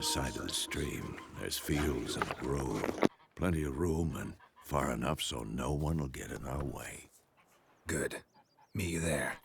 Side of the stream, there's fields and a grove. Plenty of room and far enough so no one will get in our way. Good. Meet you there.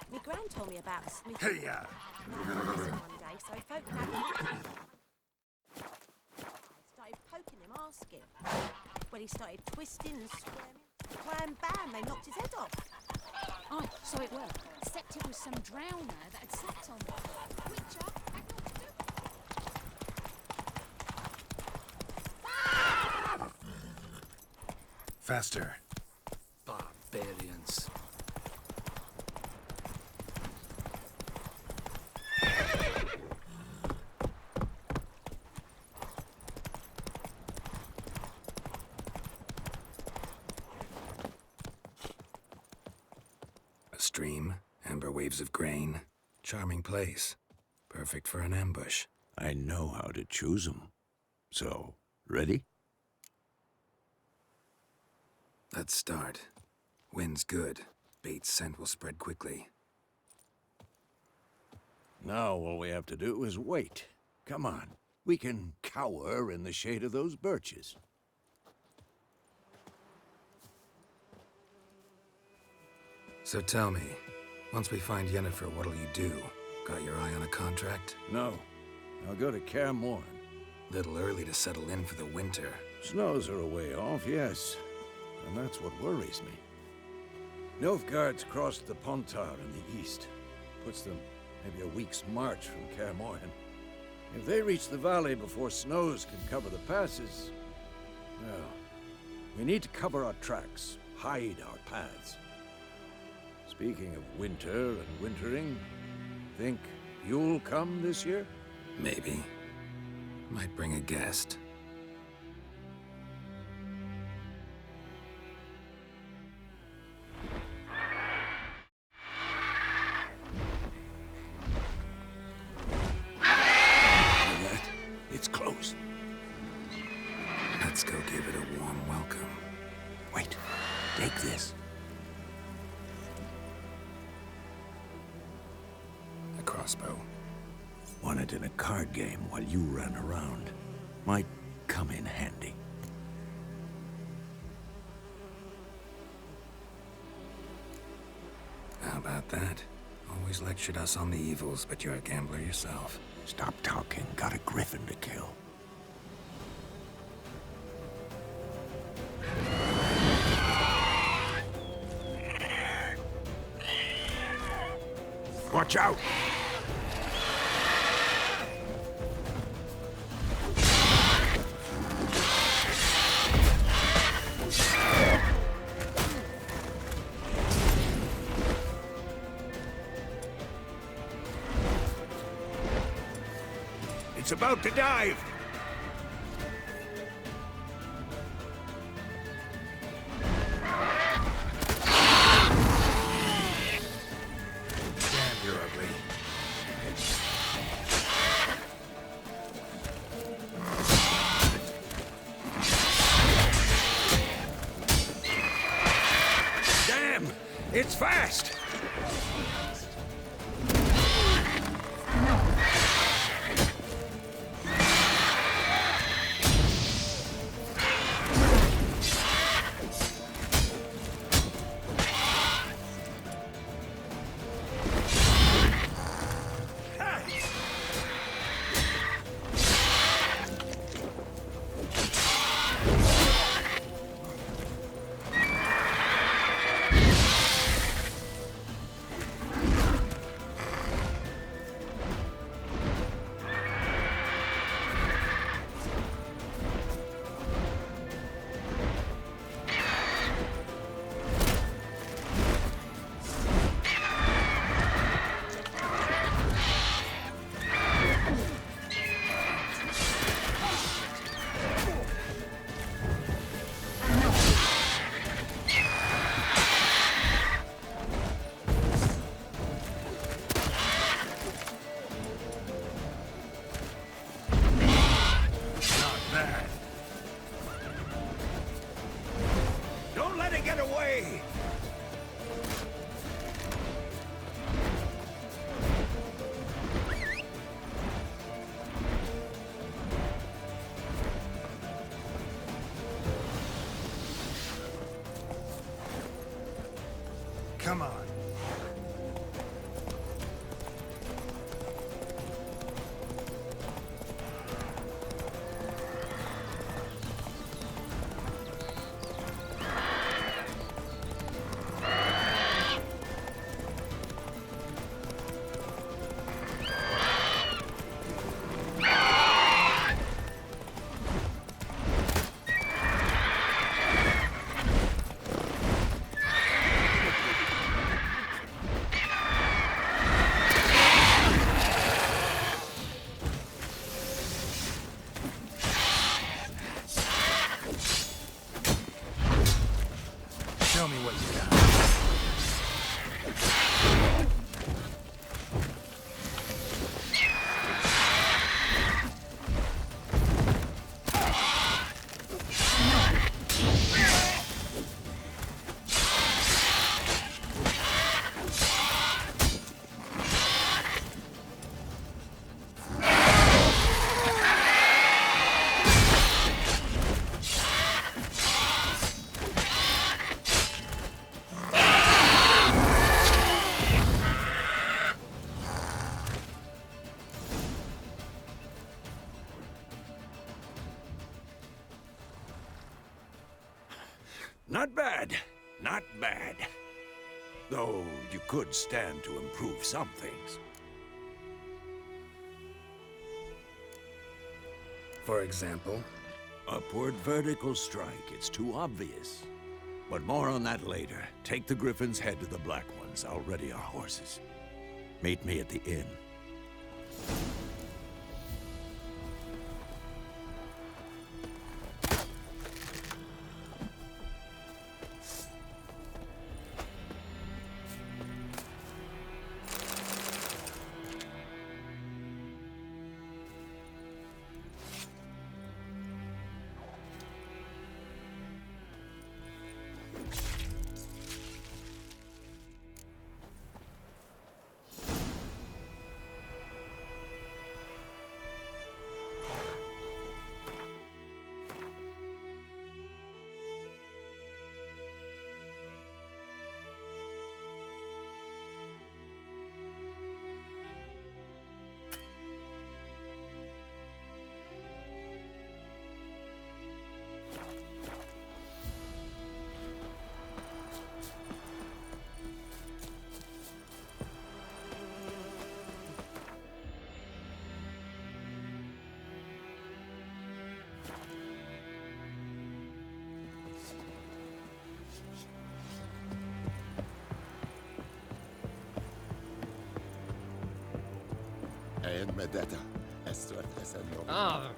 My gran told me about a smith. Hey, yeah. One day, so folk started poking him, asking. When he started twisting and squirming, wham bam, they knocked his head off. Oh, so it were. Except it was some drowner that had slept on me. Witcher had naught to do. Faster. Barbarians. A stream, amber waves of grain. Charming place. Perfect for an ambush. I know how to choose 'em. So, ready? Let's start. Wind's good. Bait's scent will spread quickly. Now all we have to do is wait. Come on. We can cower in the shade of those birches. So tell me, once we find Yennefer, what'll you do? Got your eye on a contract? No. I'll go to Kaer Morhen. Little early to settle in for the winter. Snows are a way off, yes. And that's what worries me. Nilfgaard's crossed the Pontar in the east. Puts them maybe a week's march from Kaer Morhen. If they reach the valley before snows can cover the passes, well, we need to cover our tracks, hide our paths. Speaking of winter and wintering, think you'll come this year? Maybe. Might bring a guest. It's close. Let's go give it a warm welcome. Wait, take this. A crossbow. Won it in a card game while you ran around. Might come in handy. How about that? Always lectured us on the evils, but you're a gambler yourself. Stop talking. Got a griffin to kill. Watch out! It's about to dive! Damn, you're ugly. Damn! It's fast! Come on. Show me what you got. Not bad. Not bad. Though you could stand to improve some things. For example? Upward vertical strike. It's too obvious. But more on that later. Take the Griffin's head to the Black Ones. I'll ready our horses. Meet me at the inn. Ein Medetta. Es wird es enorm. Ah.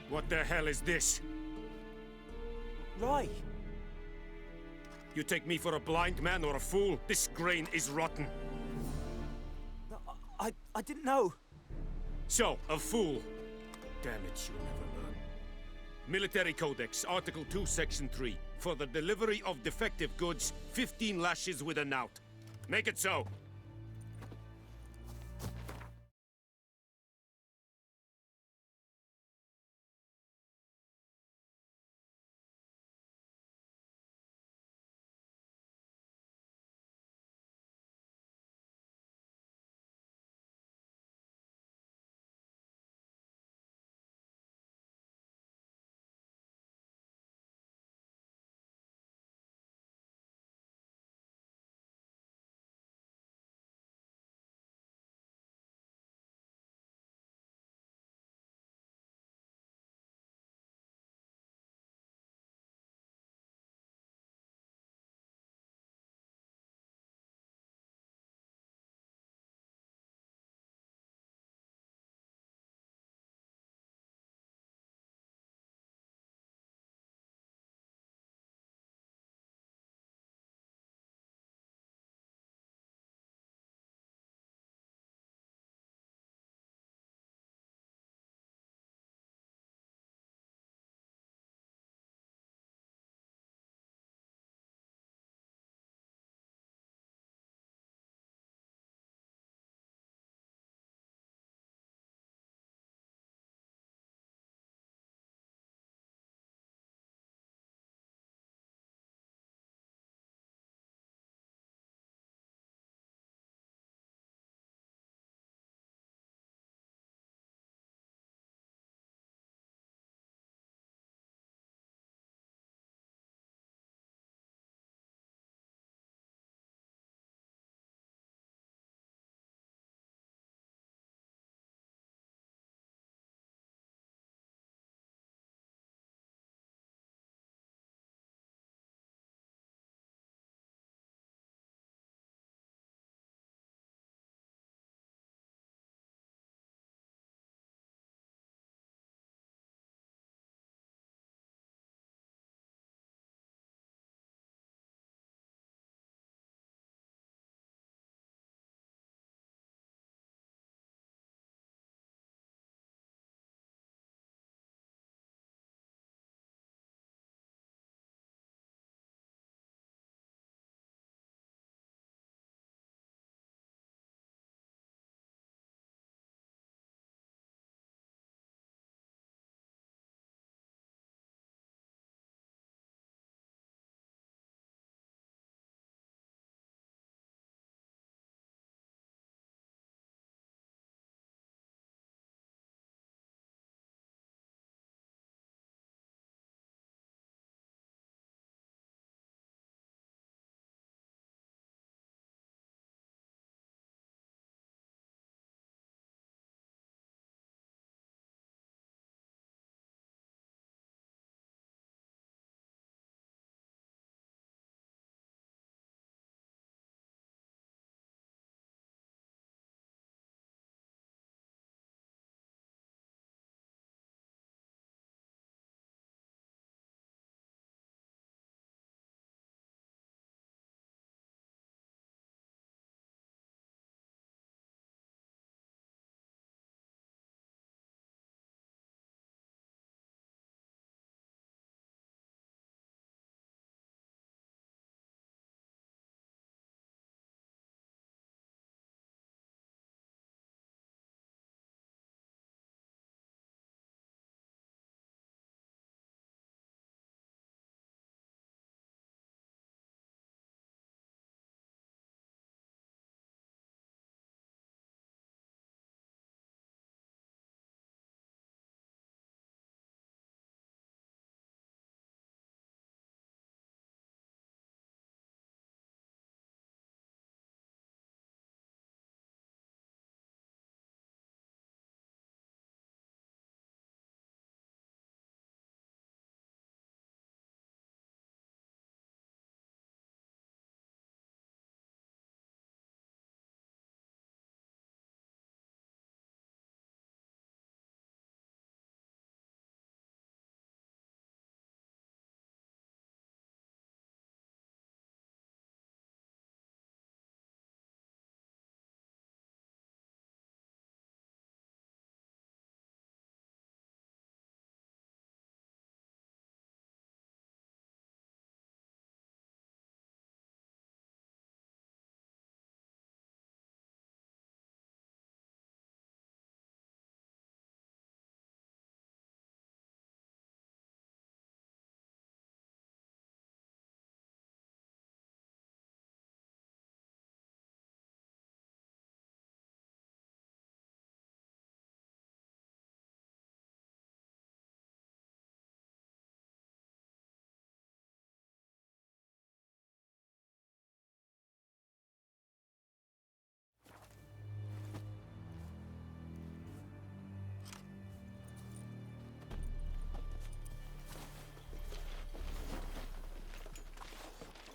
What the hell is this? Right. You take me for a blind man or a fool? This grain is rotten. I didn't know. So, a fool. Damn it, you'll never learn. Military Codex, Article 2, Section 3. For the delivery of defective goods, 15 lashes with a knout. Make it so.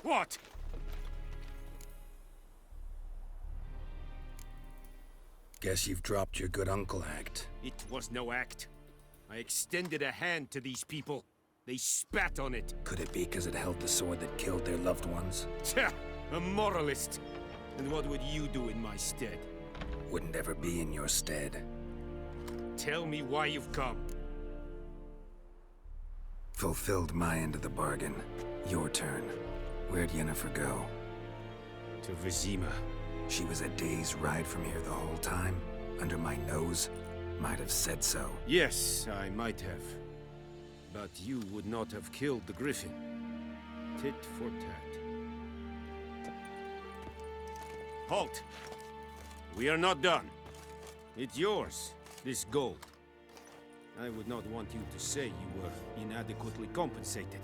What? Guess you've dropped your good uncle act. It was no act. I extended a hand to these people. They spat on it. Could it be because it held the sword that killed their loved ones? Tja, a moralist. And what would you do in my stead? Wouldn't ever be in your stead. Tell me why you've come. Fulfilled my end of the bargain. Your turn. Where'd Yennefer go? To Vizima. She was a day's ride from here the whole time? Under my nose? Might have said so. Yes, I might have. But you would not have killed the Griffin. Tit for tat. Halt! We are not done. It's yours, this gold. I would not want you to say you were inadequately compensated.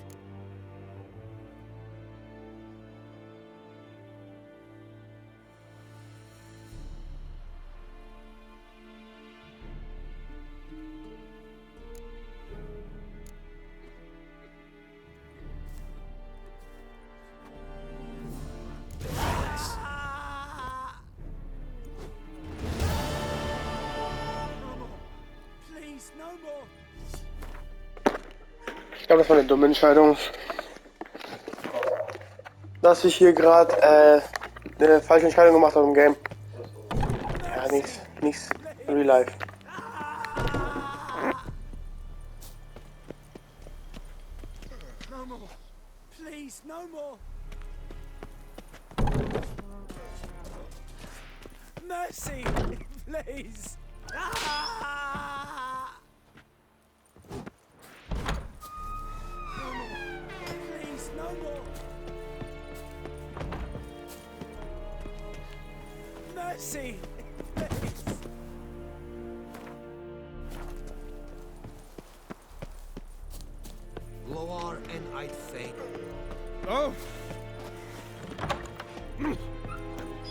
Ich glaube, das war eine dumme Entscheidung. Dass ich hier gerade eine falsche Entscheidung gemacht habe im Game. Ja, nichts real life. No more. Please, no more. Mercy, please. Please, no more. Mercy, please. Loar and I'd fake. Oh!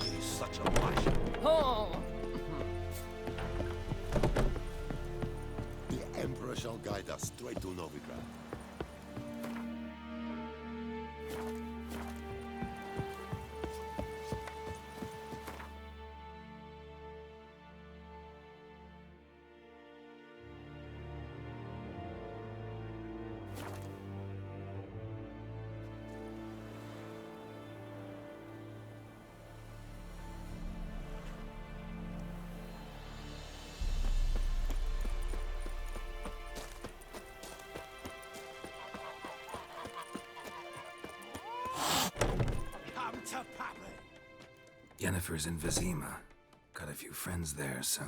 He's such a wash. The Emperor shall guide us straight to Novigrad. Yennefer's in Vizima. Got a few friends there, so...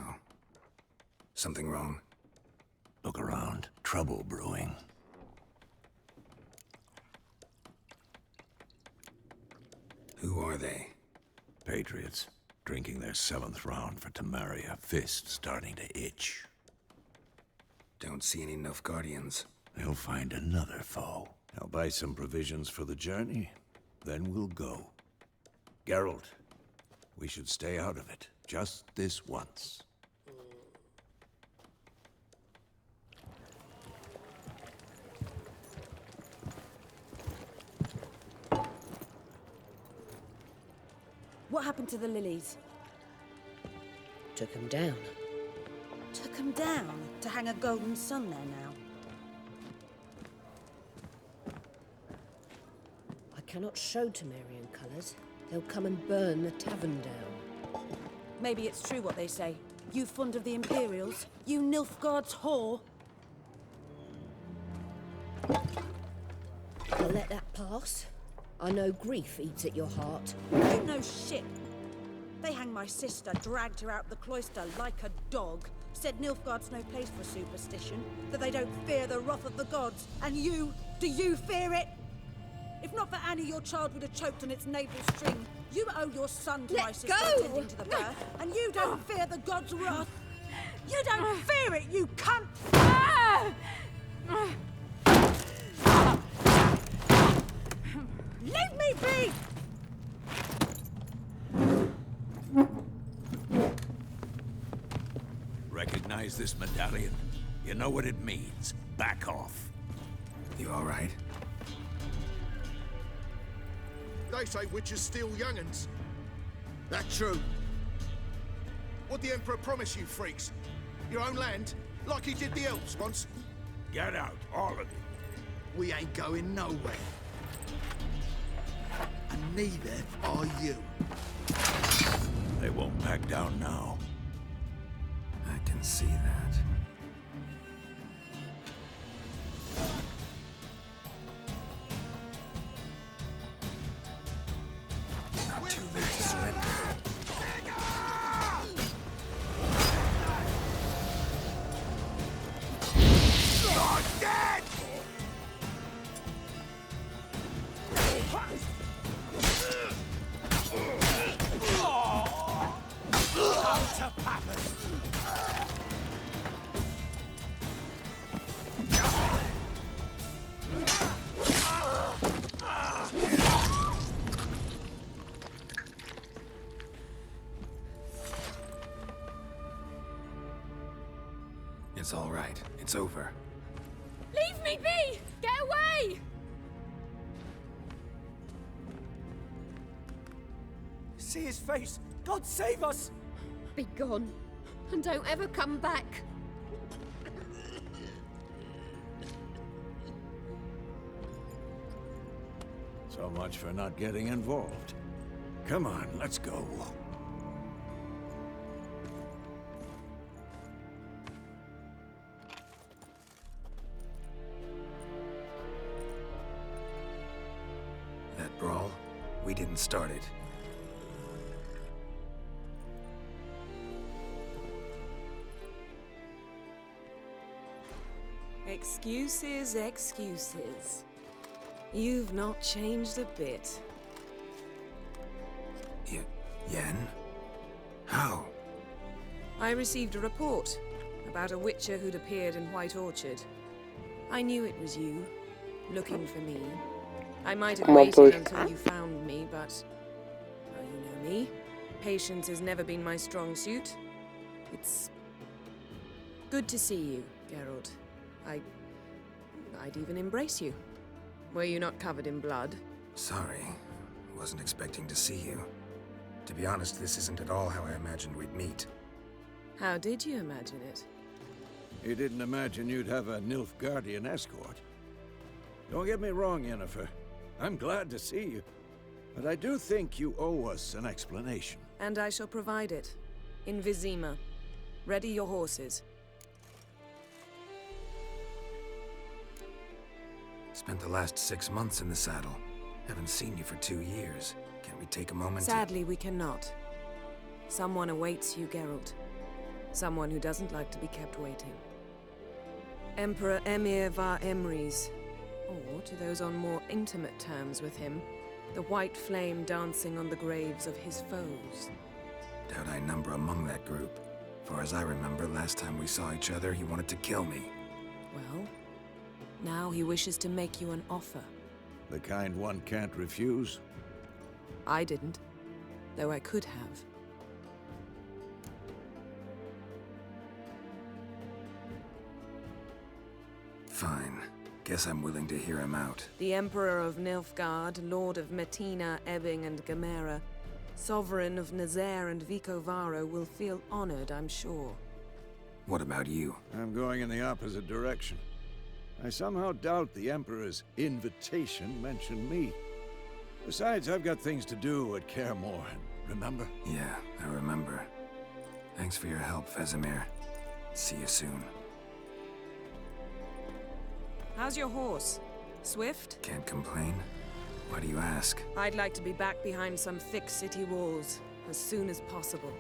Something wrong? Look around. Trouble brewing. Who are they? Patriots. Drinking their 7th round for Temeria. Fist starting to itch. Don't see any Nilfgaardians. They'll find another foe. I'll buy some provisions for the journey. Then we'll go. Geralt, we should stay out of it. Just this once. What happened to the lilies? Took him down. Took them down to hang a golden sun there now. I cannot show Temerian colours. They'll come and burn the tavern down. Maybe it's true what they say. You fond of the Imperials? You Nilfgaard's whore? I'll let that pass. I know grief eats at your heart. You know shit. They hanged my sister, dragged her out the cloister like a dog. Said Nilfgaard's no place for superstition, that they don't fear the wrath of the gods. And you, do you fear it? If not for Annie, your child would have choked on its navel string. You owe your son to my sister attending to the birth, and you don't fear the gods' wrath. You don't fear it, you cunt! Leave me be! Recognize this medallion? You know what it means. Back off. You all right? They say witches steal young'uns. That true? What the Emperor promise you, freaks? Your own land? Like he did the elves once? Get out, all of you. We ain't going nowhere. And neither are you. They won't back down now. I can see that. Not too late to surrender. It's all right. It's over. Leave me be! Get away! See his face! God save us! Be gone, and don't ever come back. So much for not getting involved. Come on, let's go. That brawl, we didn't start it. Excuses, excuses. You've not changed a bit. Yen? How? I received a report about a witcher who'd appeared in White Orchard. I knew it was you, looking for me. I might have waited until you found me, but... well, you know me. Patience has never been my strong suit. It's... good to see you, Geralt. I'd even embrace you. Were you not covered in blood? Sorry. Wasn't expecting to see you. To be honest, this isn't at all how I imagined we'd meet. How did you imagine it? You didn't imagine you'd have a Nilfgaardian escort. Don't get me wrong, Yennefer. I'm glad to see you. But I do think you owe us an explanation. And I shall provide it. In Vizima. Ready your horses. Spent the last 6 months in the saddle. Haven't seen you for 2 years. Can't we take a moment Sadly, we cannot. Someone awaits you, Geralt. Someone who doesn't like to be kept waiting. Emperor Emhyr var Emreis. Or, to those on more intimate terms with him, the white flame dancing on the graves of his foes. Doubt I number among that group. Far as I remember, last time we saw each other, he wanted to kill me. Well, now he wishes to make you an offer. The kind one can't refuse? I didn't, though I could have. Fine. Guess I'm willing to hear him out. The Emperor of Nilfgaard, Lord of Metina, Ebbing, and Gamera, Sovereign of Nazaire and Vicovaro will feel honored, I'm sure. What about you? I'm going in the opposite direction. I somehow doubt the Emperor's invitation mentioned me. Besides, I've got things to do at Kaer Morhen, remember? Yeah, I remember. Thanks for your help, Vesemir. See you soon. How's your horse? Swift? Can't complain. Why do you ask? I'd like to be back behind some thick city walls as soon as possible.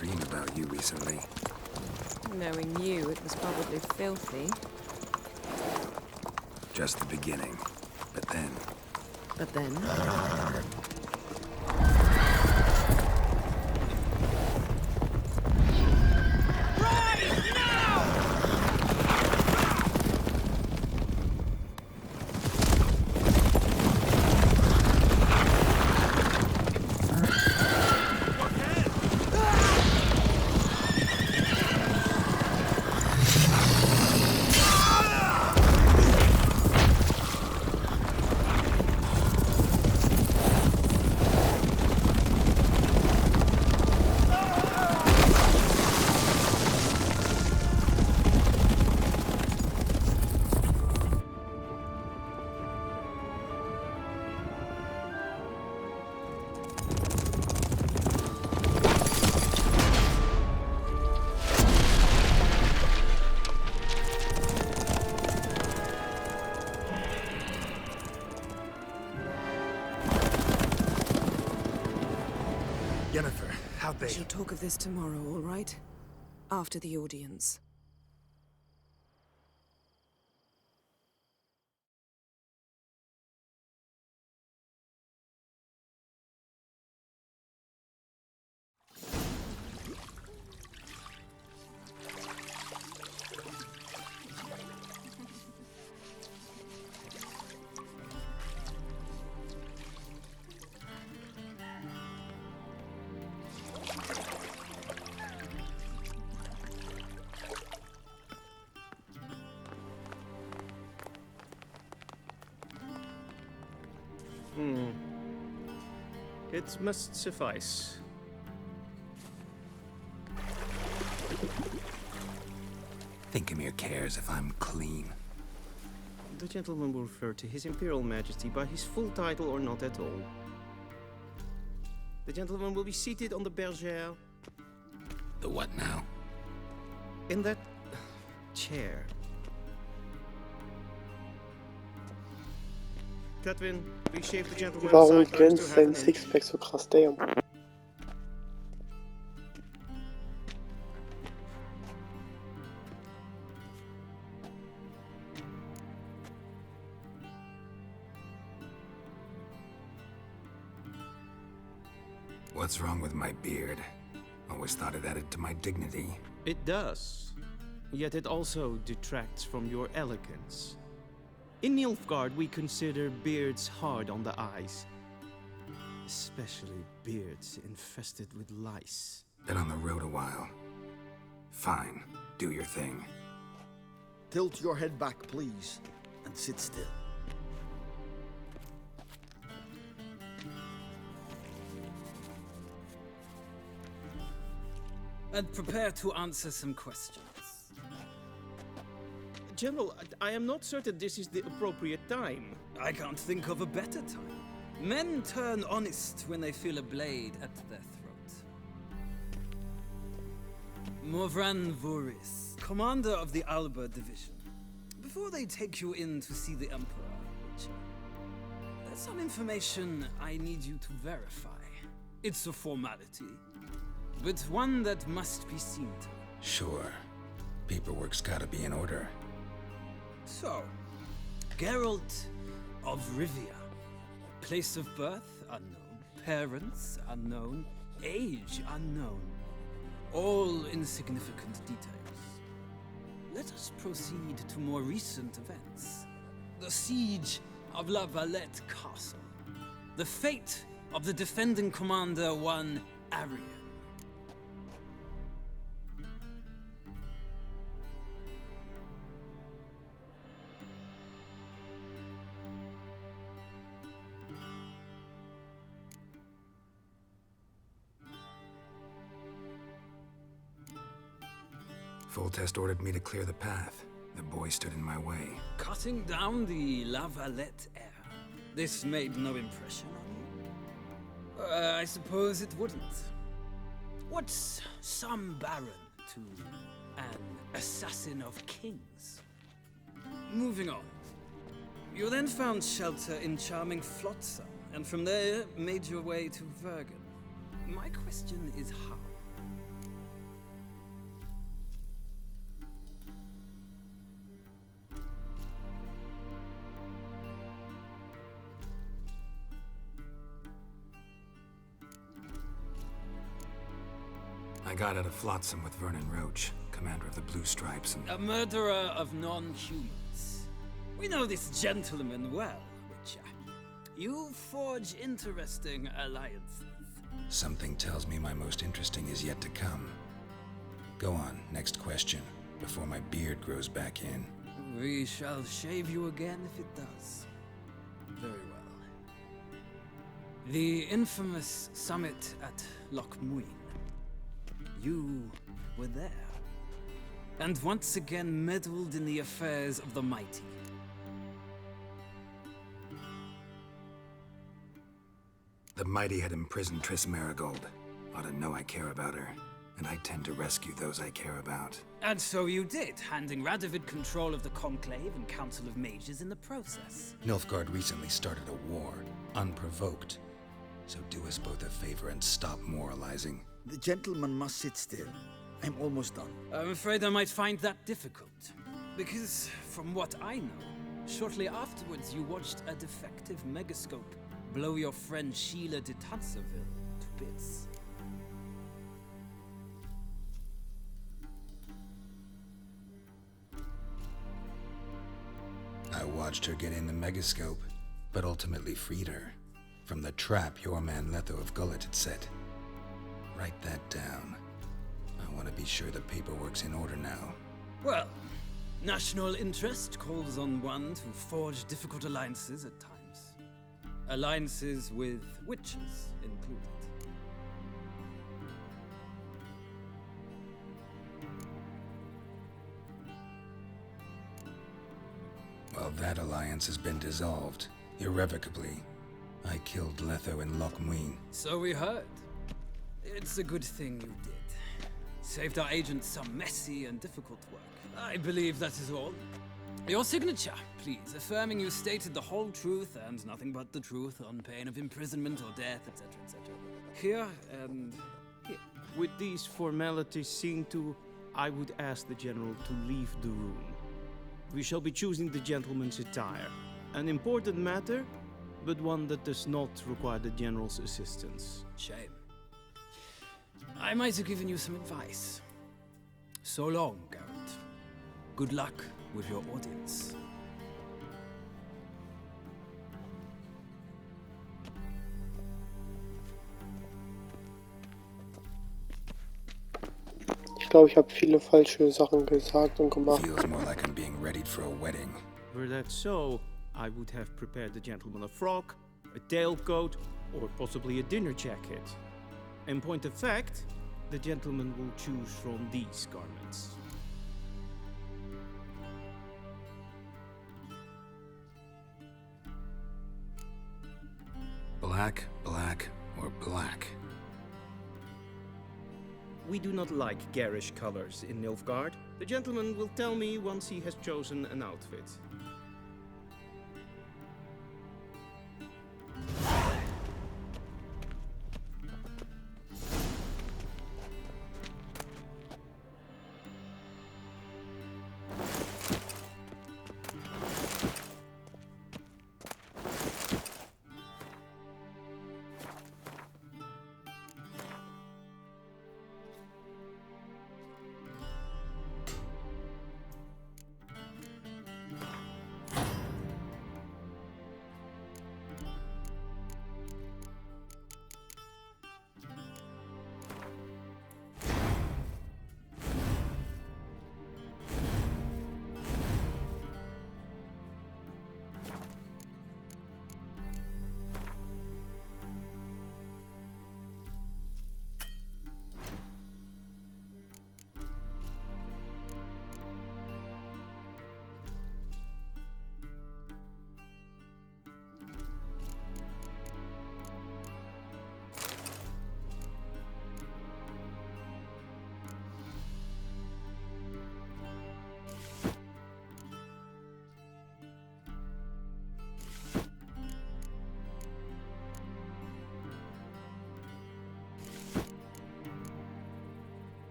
dream about you recently. Knowing you, it was probably filthy. Just the beginning. But then... But then? Yennefer, how'd they... We'll talk of this tomorrow, all right? After the audience. It must suffice. Thinkamir cares if I'm clean. The gentleman will refer to His Imperial Majesty by his full title or not at all. The gentleman will be seated on the bergère. The what now? In that chair. Cadwin, please shave the gentleman's Warum sideburns to glänzt half sein an inch. Sixpack so krass, damn? What's wrong with my beard? Always thought it added to my dignity. It does. Yet it also detracts from your elegance. In Nilfgaard, we consider beards hard on the eyes. Especially beards infested with lice. Been on the road a while. Fine. Do your thing. Tilt your head back, please, and sit still. And prepare to answer some questions. General, I am not certain this is the appropriate time. I can't think of a better time. Men turn honest when they feel a blade at their throat. Morvran Voorhis, commander of the Alba Division. Before they take you in to see the Emperor, there's some information I need you to verify. It's a formality, but one that must be seen to. Sure. Paperwork's gotta be in order. So, Geralt of Rivia. Place of birth unknown, parents unknown, age unknown. All insignificant details. Let us proceed to more recent events. The siege of La Valette Castle. The fate of the defending commander, one Arian. Foltest ordered me to clear the path. The boy stood in my way. Cutting down the La Valette heir. This made no impression on you? I suppose it wouldn't. What's some baron to an assassin of kings? Moving on. You then found shelter in charming Flotsam, and from there made your way to Vergen. My question is how? I got out of Flotsam with Vernon Roach, commander of the Blue Stripes, and... A murderer of non-humans. We know this gentleman well, Witcher. You forge interesting alliances. Something tells me my most interesting is yet to come. Go on, next question, before my beard grows back in. We shall shave you again if it does. Very well. The infamous summit at Loch Muin. You were there. And once again meddled in the affairs of the mighty. The mighty had imprisoned Triss Merigold. Ought to know I care about her, and I tend to rescue those I care about. And so you did, handing Radovid control of the Conclave and Council of Mages in the process. Nilfgaard recently started a war, unprovoked. So do us both a favor and stop moralizing. The gentleman must sit still. I'm almost done. I'm afraid I might find that difficult. Because, from what I know, shortly afterwards you watched a defective megascope blow your friend Sheila de Tanserville to bits. I watched her get in the megascope, but ultimately freed her from the trap your man Letho of Gullet had set. Write that down. I want to be sure the paperwork's in order now. Well, national interest calls on one to forge difficult alliances at times. Alliances with witches included. Well, that alliance has been dissolved, irrevocably. I killed Letho in Loch Muin. So we heard. It's a good thing you did. Saved our agent some messy and difficult work. I believe that is all. Your signature, please, affirming you stated the whole truth and nothing but the truth on pain of imprisonment or death, etc., etc. Here and here. With these formalities seen to, I would ask the General to leave the room. We shall be choosing the gentleman's attire. An important matter, but one that does not require the General's assistance. Shame. I might have given you some advice. So long, Garrett. Good luck with your audience. Ich glaube, ich habe viele falsche Sachen gesagt und gemacht. Feels more like I'm being readied for a wedding. Were that so, I would have prepared the gentleman a frock, a tailcoat, or possibly a dinner jacket. In point of fact, the gentleman will choose from these garments. Black, black, or black? We do not like garish colors in Nilfgaard. The gentleman will tell me once he has chosen an outfit.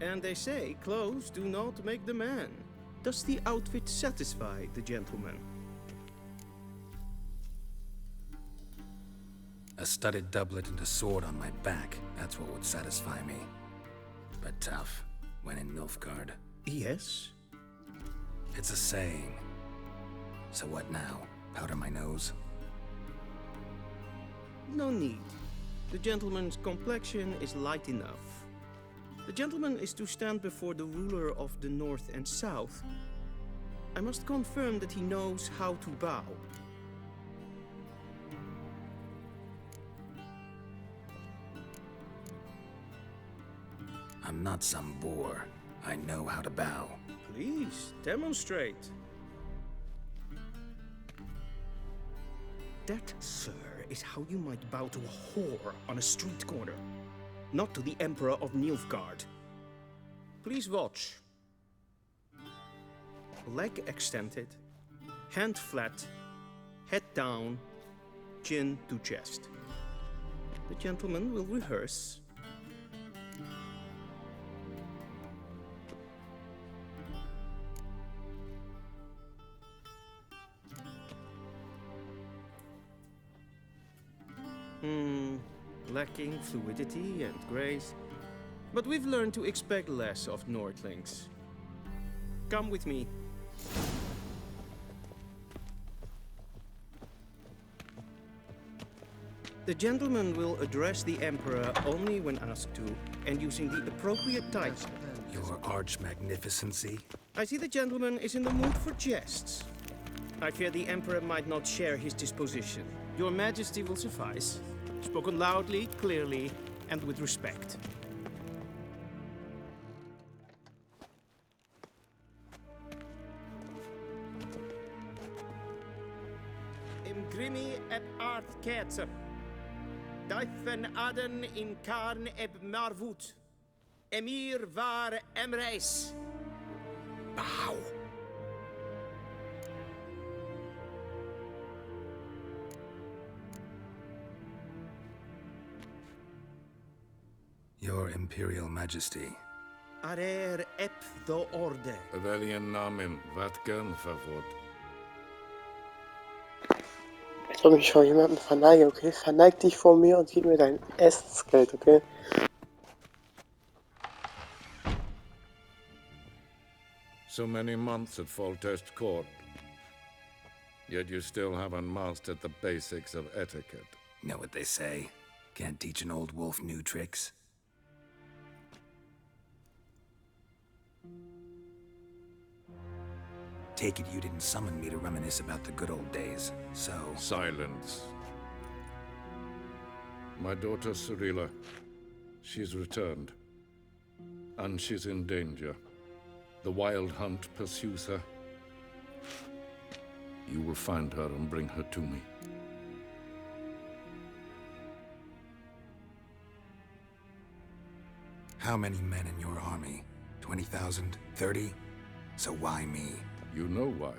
And they say clothes do not make the man. Does the outfit satisfy the gentleman? A studded doublet and a sword on my back, that's what would satisfy me. But tough, when in Nilfgaard. Yes? It's a saying. So what now? Powder my nose? No need. The gentleman's complexion is light enough. The gentleman is to stand before the ruler of the North and South. I must confirm that he knows how to bow. I'm not some boor. I know how to bow. Please, demonstrate. That, sir, is how you might bow to a whore on a street corner, not to the Emperor of Nilfgaard. Please watch. Leg extended, hand flat, head down, chin to chest. The gentleman will rehearse. Lacking fluidity and grace. But we've learned to expect less of Nordlings. Come with me. The gentleman will address the Emperor only when asked to, and using the appropriate title. Your arch-magnificency? I see the gentleman is in the mood for jests. I fear the Emperor might not share his disposition. Your Majesty will suffice. Spoken loudly, clearly, and with respect. Imgrimi eb art ketzer. Daifen aden in karn eb marvut. Emir var emreis. Bow. Your Imperial Majesty. Arer ep the orde. Welchen Namen? Wat gern verwort? Ich soll mich vor jemandem verneigen, okay? Verneig dich vor mir und gib mir dein Essensgeld, okay? So many months at Foltest Court. Yet you still haven't mastered the basics of etiquette. Know what they say? Can't teach an old wolf new tricks. Take it you didn't summon me to reminisce about the good old days, so... Silence. My daughter Cirilla, she's returned. And she's in danger. The Wild Hunt pursues her. You will find her and bring her to me. How many men in your army? 20,000? 30? So why me? You know why.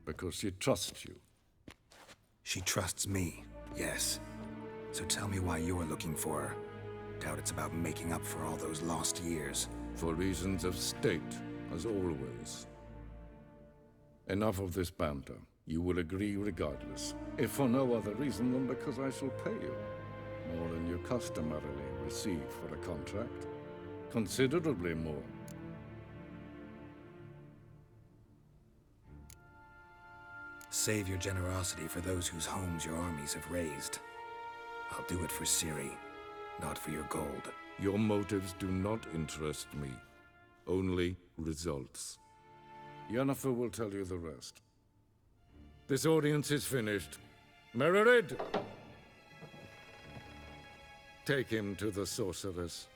Because she trusts you. She trusts me, yes. So tell me why you're looking for her. Doubt it's about making up for all those lost years. For reasons of state, as always. Enough of this banter. You will agree regardless. If for no other reason than because I shall pay you. More than you customarily receive for a contract. Considerably more. Save your generosity for those whose homes your armies have razed. I'll do it for Ciri, not for your gold. Your motives do not interest me. Only results. Yennefer will tell you the rest. This audience is finished. Mererid! Take him to the sorceress.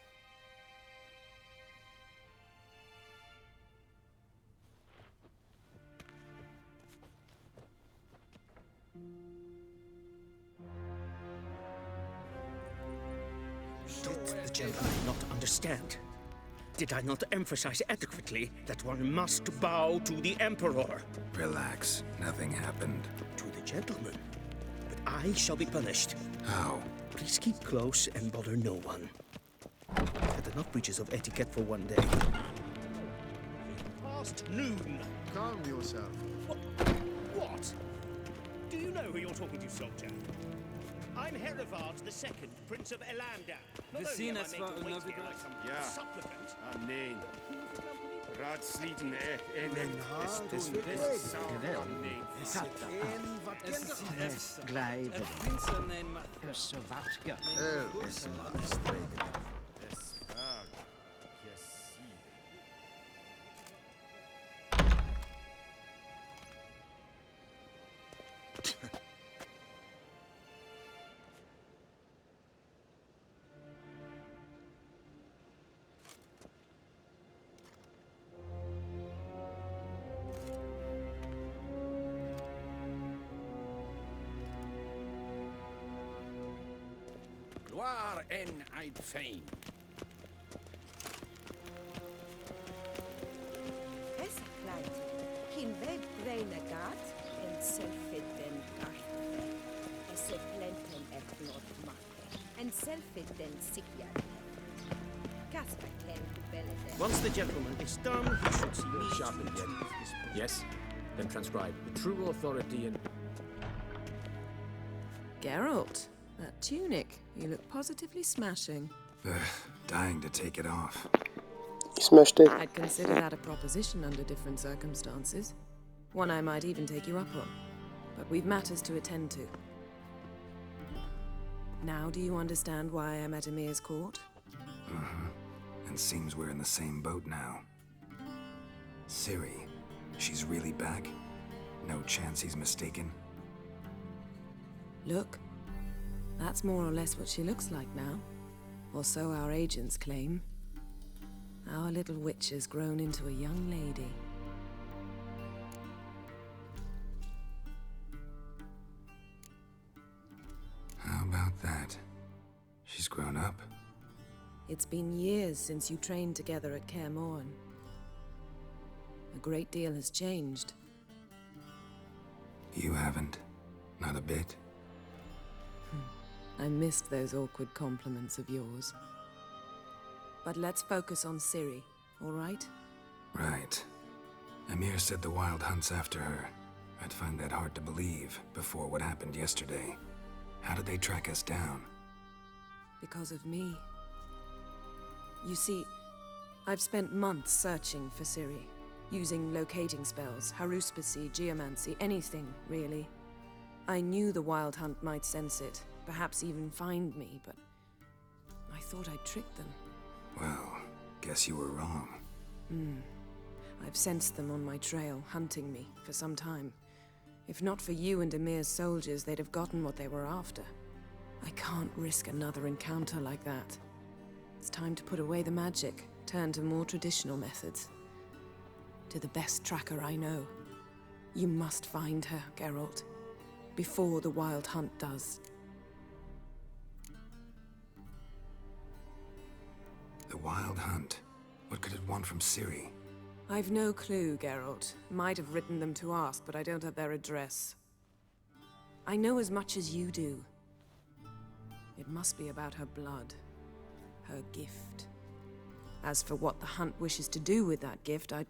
Did the gentleman not understand? Did I not emphasize adequately that one must bow to the Emperor? Relax. Nothing happened. To the gentleman. But I shall be punished. How? Please keep close and bother no one. At but enough breaches of etiquette for one day. Past noon. Calm yourself. What? Do you know who you're talking to, soldier? I'm Herivard II, Prince of Elandar. Not only am I made to wait here like some supplicant. Amen. Raadsleden Waar en I'd fain. Essa kleid. Kin wij breine gaat en selfit den gachtve. Esse plenten et not makke. En selfit den sikjad. Kasper ken bellede. Once the gentleman is done, he should see me. Sharply yet. Yes? Then transcribe the true authority and... Geralt, that tunic. You look positively smashing. Dying to take it off. He smashed it. I'd consider that a proposition under different circumstances. One I might even take you up on. But we've matters to attend to. Now do you understand why I'm at Emir's court? And seems we're in the same boat now. Ciri, she's really back? No chance he's mistaken? Look. That's more or less what she looks like now. Or so our agents claim. Our little witch has grown into a young lady. How about that? She's grown up. It's been years since you trained together at Kaer Morhen. A great deal has changed. You haven't? Not a bit? I missed those awkward compliments of yours. But let's focus on Ciri, all right? Right. Emir said the Wild Hunt's after her. I'd find that hard to believe before what happened yesterday. How did they track us down? Because of me. You see, I've spent months searching for Ciri, using locating spells, haruspicy, geomancy, anything, really. I knew the Wild Hunt might sense it, perhaps even find me, but I thought I'd tricked them. Well, guess you were wrong. I've sensed them on my trail, hunting me, for some time. If not for you and Emir's soldiers, they'd have gotten what they were after. I can't risk another encounter like that. It's time to put away the magic, turn to more traditional methods. To the best tracker I know. You must find her, Geralt. Before the Wild Hunt does. The Wild Hunt? What could it want from Ciri? I've no clue, Geralt. Might have written them to ask, but I don't have their address. I know as much as you do. It must be about her blood. Her gift. As for what the Hunt wishes to do with that gift, I'd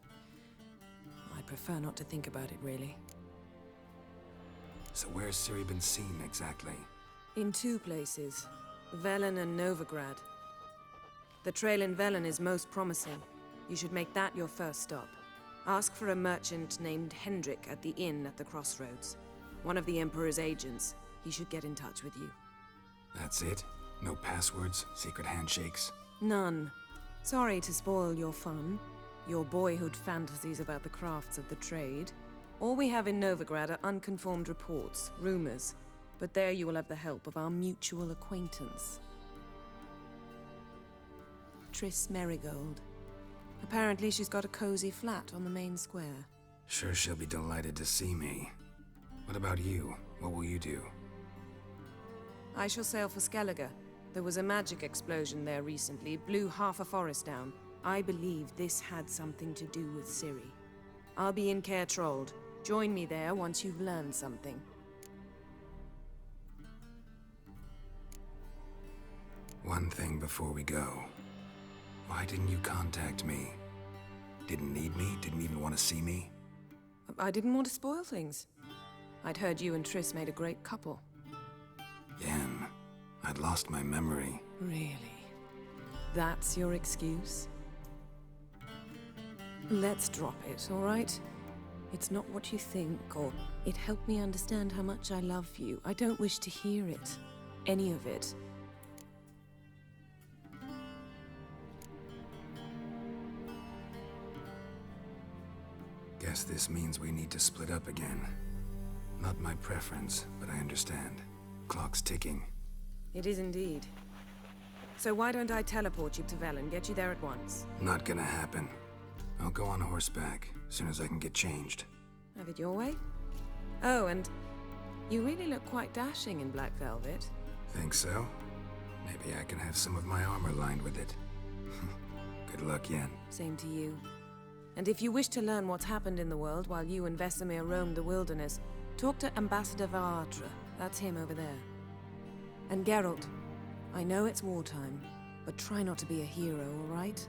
prefer not to think about it, really. So where's Ciri been seen, exactly? In two places. Velen and Novigrad. The trail in Velen is most promising. You should make that your first stop. Ask for a merchant named Hendrik at the inn at the crossroads. One of the Emperor's agents. He should get in touch with you. That's it? No passwords? Secret handshakes? None. Sorry to spoil your fun. Your boyhood fantasies about the crafts of the trade. All we have in Novigrad are unconformed reports, rumors. But there you will have the help of our mutual acquaintance. Triss Merigold. Apparently she's got a cozy flat on the main square. Sure she'll be delighted to see me. What about you? What will you do? I shall sail for Skellige. There was a magic explosion there recently, blew half a forest down. I believe this had something to do with Ciri. I'll be in Caer Trolde. Join me there once you've learned something. One thing before we go. Why didn't you contact me? Didn't need me? Didn't even want to see me? I didn't want to spoil things. I'd heard you and Triss made a great couple. Yen, I'd lost my memory. Really? That's your excuse? Let's drop it, all right? It's not what you think, or it helped me understand how much I love you. I don't wish to hear it. Any of it. Guess this means we need to split up again. Not my preference, but I understand. Clock's ticking. It is indeed. So why don't I teleport you to Velen, get you there at once? Not gonna happen. I'll go on horseback, as soon as I can get changed. Have it your way? Oh, and you really look quite dashing in black velvet. Think so? Maybe I can have some of my armor lined with it. Good luck, Yen. Same to you. And if you wish to learn what's happened in the world while you and Vesemir roamed the wilderness, talk to Ambassador Varatra. That's him over there. And Geralt, I know it's wartime, but try not to be a hero, all right?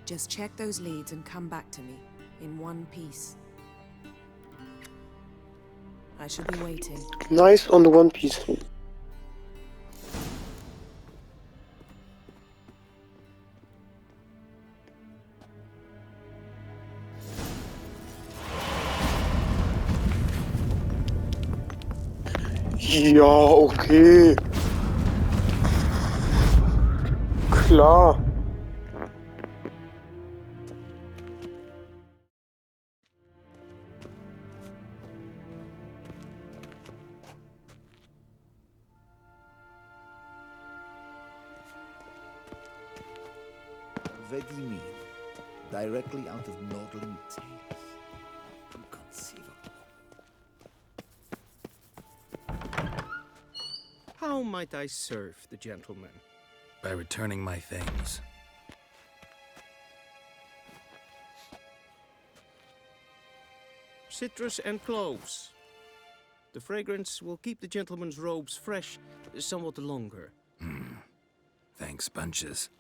Just check those leads and come back to me, in one piece. I shall be waiting. Nice on the One Piece. Ja, okay. Klar. Vedimi, directly out of Nordling tales. Inconceivable. How might I serve the gentleman? By returning my things. Citrus and cloves. The fragrance will keep the gentleman's robes fresh somewhat longer. Thanks, bunches.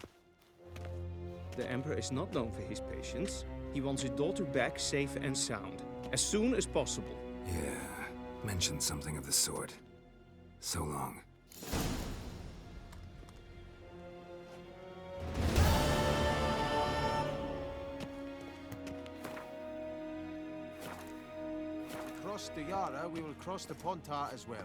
The Emperor is not known for his patience. He wants his daughter back safe and sound, as soon as possible. Yeah, mentioned something of the sort. So long. Across the Yara, we will cross the Pontar as well.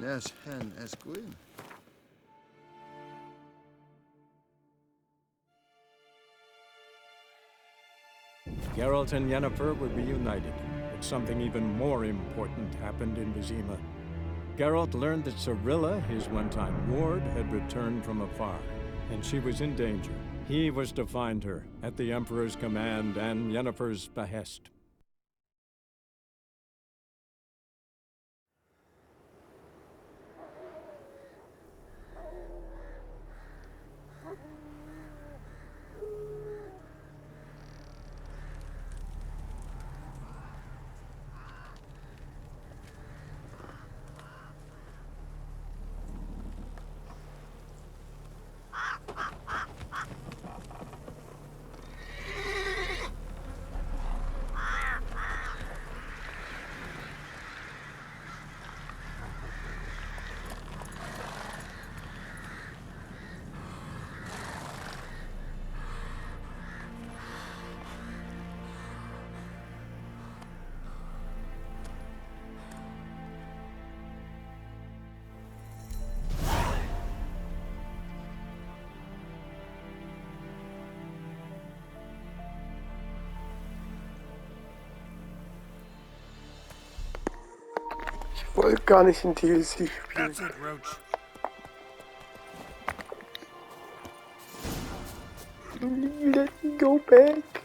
Yes, hen as Gwyn. Geralt and Yennefer were reunited, but something even more important happened in Vizima. Geralt learned that Cirilla, his one-time ward, had returned from afar, and she was in danger. He was to find her, at the Emperor's command and Yennefer's behest. wollte gar nicht in DLC spielen. That's it, Roach. Let me go back.